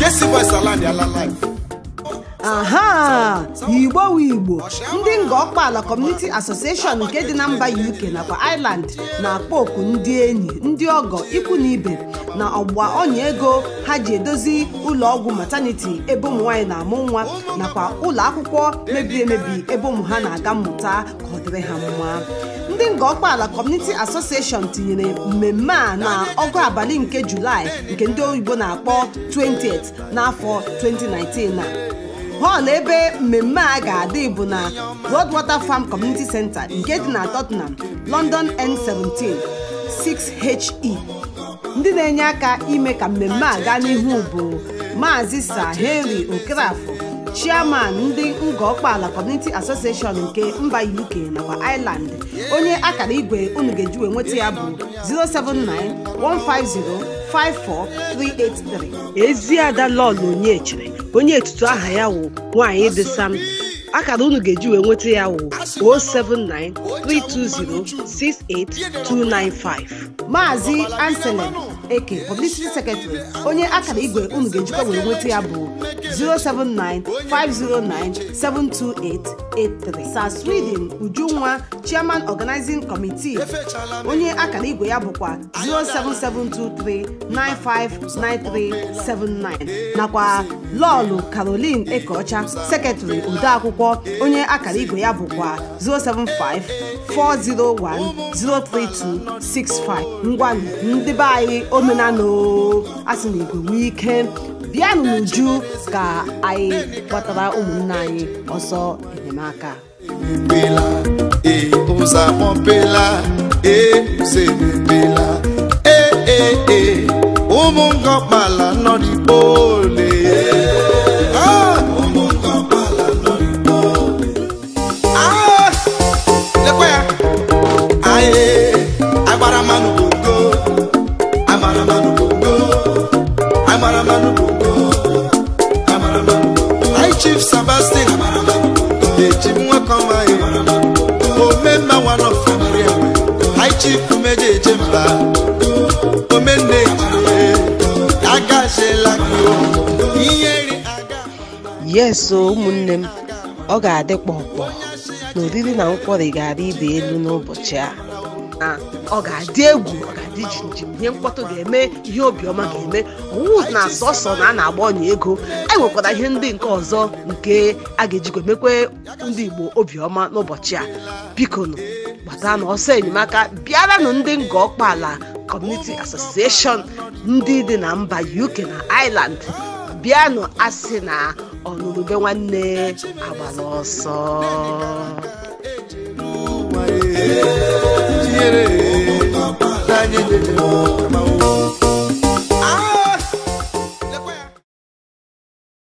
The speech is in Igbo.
Jesse Boys Land ala life. aha Igbo ndị Ngọkpala Community Association nke dị na mba UK nakwa Ireland na-akpọ oku ndị enyi ndị ọgọ ikwu na ibe na ọgba ọnya ego ha ji edozi ụlọ ọgwụ maternity ebe ụmụ nwaanyị na-amụ nwa nakwa ụlọ akwụkwọ mebiri emebi ebe ụmụ ha na-aga mmụta ka ọ dịrị ha mma. Ndị Ngọkpala Community Association tinyere mmemme a na ọgụ abalị nke Julaị nke ndị oyibo na-akpọ 20th n'afọ 2019 na họl ebe mmemme a ga-adị bụ na Broadwater Farm Community Center nke dị na Tottenham, London N17 6HE. Ndị na-enye aka ime ka mmemme a gaa n'ihu bụ Maazị Sir Henry Okrafọ, Chairman ndị Ngọkpala Community Association nke mba UK nakwa Ireland. Onye akara igwe unu ga-eji nweta ya bụ 079-150-54383. Eziada Lọlụ Onyechere, onye etutu aha ya wụ Nwanyị dị Sam. Akara unu ga-eji nweta ya wụ 079-320-68295. Maazị Anselm Eke, Publicity Secretary, onye akara igwe unu ga-ejikwa nweta ya bụ 079-509-72883. Sir Sweden Ujunwa, Chairman Organizing Committee, onye akara igwe ya bụkwa 07723959379. nakwa Lọlụ Caroline Ekeọcha, Secretary Odeakwụkwọ, onye akara igwe ya bụkwa 075-401-03265. ngwanụ ndị be anyị omenanụ asị na igwe nwee ike bịanụ n'uju ka anyị gbatara ụmụnne anyị ọsọ enyemaka. Ụmụ Ngọkpala nọ n'Igbo ole. Ụmụ Ngọkpala nọ n'Igbo. Lekwa ya. Agbara mmanụ bongo. Amara mmanụ bongo. Amara mmanụ bongo. Amara mmanụ bongo. High Chief Sebastian. Amara mmanụ bongo. Eji nwakọma ya. Omemma one of family. High Chief Umeje Jemba. Omenne. Yes, ụmụnne m, ọ ga-adị kpọkpọ na oriri na nkwọrị ga-adị ibe elu n'ụbọchị a. Ọ ga-adị egwu, ọ ga-adị jinjim, ihe mkpọtụ ga-eme, ihe obiọma ga-eme. Ọwụ na sọsọ na a na-agba ọnya ego, anyị nwekwara ihe ndị nke ọzọ nke a ga-ejikwa emekwe ndị Igbo obiọma n'ụbọchị a. Biko nụ gbata na ọsọ enyemaka bịaranụ ndị Ngọkpala Community Association ndị dị na mba UK na Ireland. Bịanụ asị na ọnụnụbe nwanne agbala ọsọ.